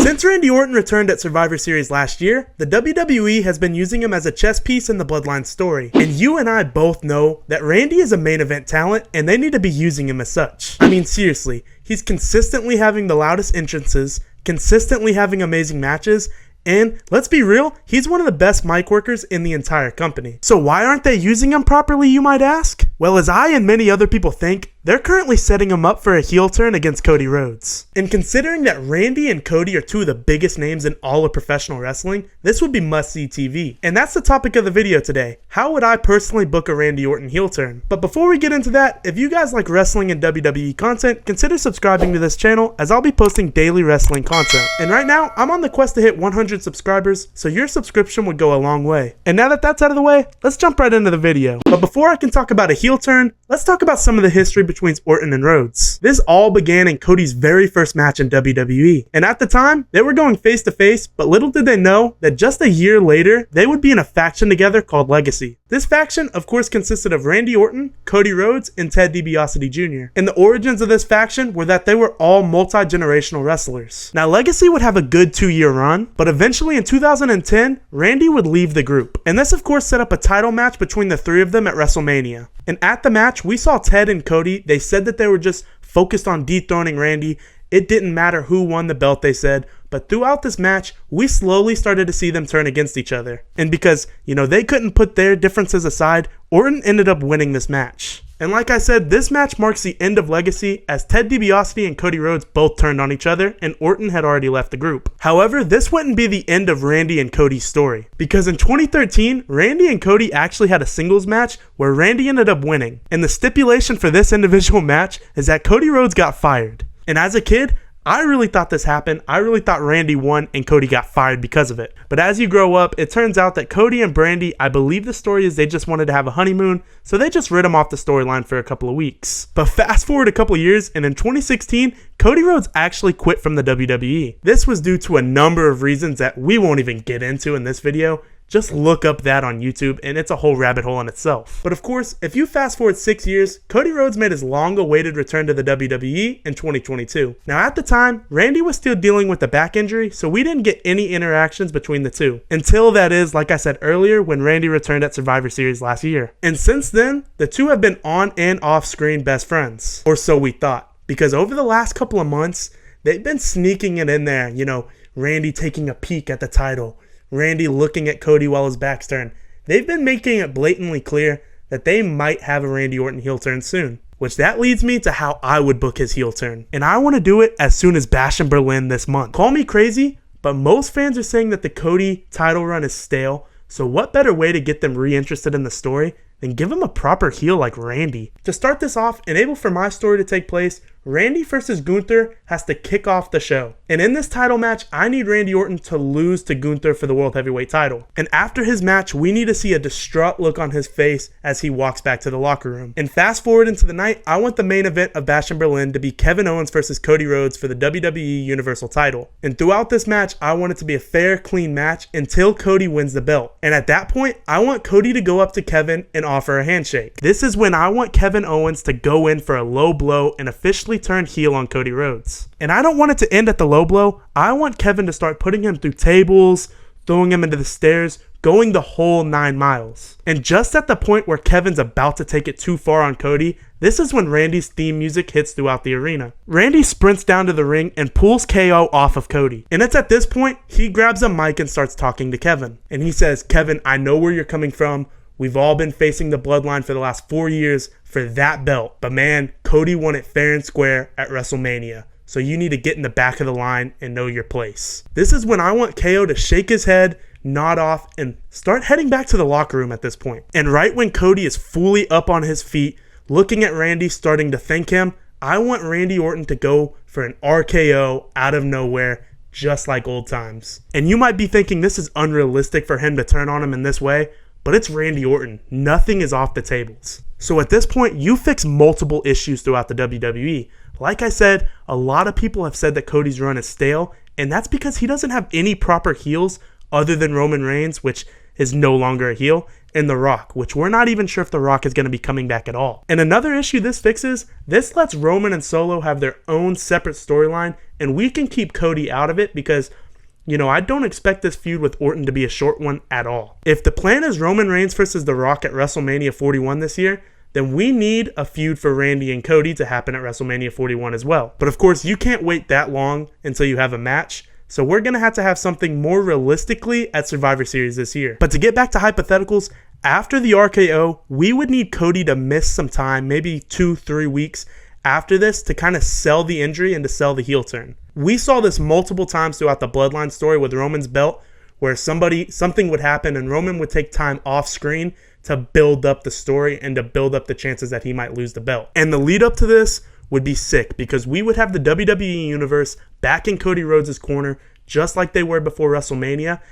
Since Randy Orton returned at Survivor Series last year, the WWE has been using him as a chess piece in the Bloodline story. And you and I both know that Randy is a main event talent and they need to be using him as such. I mean, seriously, he's consistently having the loudest entrances, consistently having amazing matches, and let's be real, he's one of the best mic workers in the entire company. So why aren't they using him properly, you might ask? Well, as I and many other people think, they're currently setting him up for a heel turn against Cody Rhodes. And considering that Randy and Cody are two of the biggest names in all of professional wrestling, this would be must-see TV. And that's the topic of the video today. How would I personally book a Randy Orton heel turn? But before we get into that, if you guys like wrestling and WWE content, consider subscribing to this channel as I'll be posting daily wrestling content. And right now, I'm on the quest to hit 100 subscribers, so your subscription would go a long way. And now that that's out of the way, let's jump right into the video. But before I can talk about a heel turn, let's talk about some of the history between Orton and Rhodes. This all began in Cody's very first match in WWE. And at the time, they were going face to face, but little did they know that just a year later, they would be in a faction together called Legacy. This faction, of course, consisted of Randy Orton, Cody Rhodes, and Ted DiBiase Jr. And the origins of this faction were that they were all multi-generational wrestlers. Now, Legacy would have a good 2-year run, but eventually in 2010, Randy would leave the group. And this, of course, set up a title match between the three of them at WrestleMania. And at the match, we saw Ted and Cody. They said that they were just focused on dethroning Randy. It didn't matter who won the belt, they said. But throughout this match, we slowly started to see them turn against each other. And because, they couldn't put their differences aside, Orton ended up winning this match. And like I said, this match marks the end of Legacy as Ted DiBiase and Cody Rhodes both turned on each other and Orton had already left the group. However, this wouldn't be the end of Randy and Cody's story, because in 2013, Randy and Cody actually had a singles match where Randy ended up winning. And the stipulation for this individual match is that Cody Rhodes got fired. And as a kid, I really thought this happened. I really thought Randy won and Cody got fired because of it. But as you grow up, it turns out that Cody and Brandy, I believe the story is they just wanted to have a honeymoon, so they just rid him off the storyline for a couple of weeks. But fast forward a couple of years, and in 2016, Cody Rhodes actually quit from the WWE. This was due to a number of reasons that we won't even get into in this video. Just look up that on YouTube and it's a whole rabbit hole in itself. But of course, if you fast forward 6 years, Cody Rhodes made his long-awaited return to the WWE in 2022. Now at the time, Randy was still dealing with a back injury, so we didn't get any interactions between the two. Until that is, like I said earlier, when Randy returned at Survivor Series last year. And since then, the two have been on and off screen best friends. Or so we thought. Because over the last couple of months, they've been sneaking it in there, Randy taking a peek at the title. Randy looking at Cody while his back's turned. They've been making it blatantly clear that they might have a Randy Orton heel turn soon. Which that leads me to how I would book his heel turn. And I want to do it as soon as Bash in Berlin this month. Call me crazy, but most fans are saying that the Cody title run is stale. So what better way to get them reinterested in the story than give him a proper heel like Randy? To start this off, enable for my story to take place, Randy versus Gunther has to kick off the show. And in this title match, I need Randy Orton to lose to Gunther for the World Heavyweight title. And after his match, we need to see a distraught look on his face as he walks back to the locker room. And fast forward into the night, I want the main event of Bash in Berlin to be Kevin Owens versus Cody Rhodes for the WWE Universal title. And throughout this match, I want it to be a fair, clean match until Cody wins the belt. And at that point, I want Cody to go up to Kevin and offer a handshake. This is when I want Kevin Owens to go in for a low blow and officially turn heel on Cody Rhodes. And I don't want it to end at the low blow. I want Kevin to start putting him through tables, throwing him into the stairs, going the whole 9 miles. And just at the point where Kevin's about to take it too far on Cody, this is when Randy's theme music hits throughout the arena. Randy sprints down to the ring and pulls KO off of Cody. And it's at this point, he grabs a mic and starts talking to Kevin. And he says, "Kevin, I know where you're coming from. We've all been facing the bloodline for the last 4 years for that belt. But man, Cody won it fair and square at WrestleMania. So you need to get in the back of the line and know your place." This is when I want KO to shake his head, nod off, and start heading back to the locker room at this point. And right when Cody is fully up on his feet, looking at Randy, starting to thank him, I want Randy Orton to go for an RKO out of nowhere, just like old times. And you might be thinking this is unrealistic for him to turn on him in this way, but it's Randy Orton. Nothing is off the tables. So at this point, you fix multiple issues throughout the WWE. Like I said, a lot of people have said that Cody's run is stale, and that's because he doesn't have any proper heels other than Roman Reigns, which is no longer a heel. and The Rock, which we're not even sure if The Rock is going to be coming back at all. And another issue this fixes, this lets Roman and Solo have their own separate storyline, and we can keep Cody out of it because, you know, I don't expect this feud with Orton to be a short one at all. If the plan is Roman Reigns versus The Rock at WrestleMania 41 this year, then we need a feud for Randy and Cody to happen at WrestleMania 41 as well. But of course, you can't wait that long until you have a match, so we're going to have something more realistically at Survivor Series this year. But to get back to hypotheticals, after the RKO, we would need Cody to miss some time, maybe 2-3 weeks after this, to kind of sell the injury and to sell the heel turn. We saw this multiple times throughout the Bloodline story with Roman's belt, where something would happen and Roman would take time off screen to build up the story and to build up the chances that he might lose the belt. And the lead up to this would be sick because we would have the WWE Universe back in Cody Rhodes' corner just like they were before WrestleMania,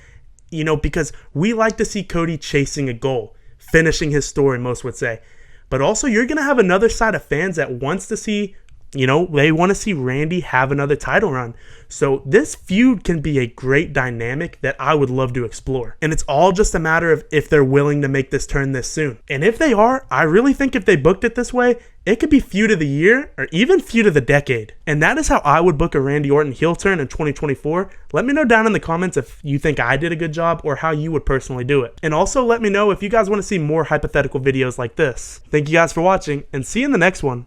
you know, because we like to see Cody chasing a goal, finishing his story, most would say. But also, you're going to have another side of fans that wants to see, you know, they want to see Randy have another title run. So this feud can be a great dynamic that I would love to explore. And it's all just a matter of if they're willing to make this turn this soon. And if they are, I really think if they booked it this way, it could be feud of the year or even feud of the decade. And that is how I would book a Randy Orton heel turn in 2024. Let me know down in the comments if you think I did a good job or how you would personally do it. And also let me know if you guys want to see more hypothetical videos like this. Thank you guys for watching and see you in the next one.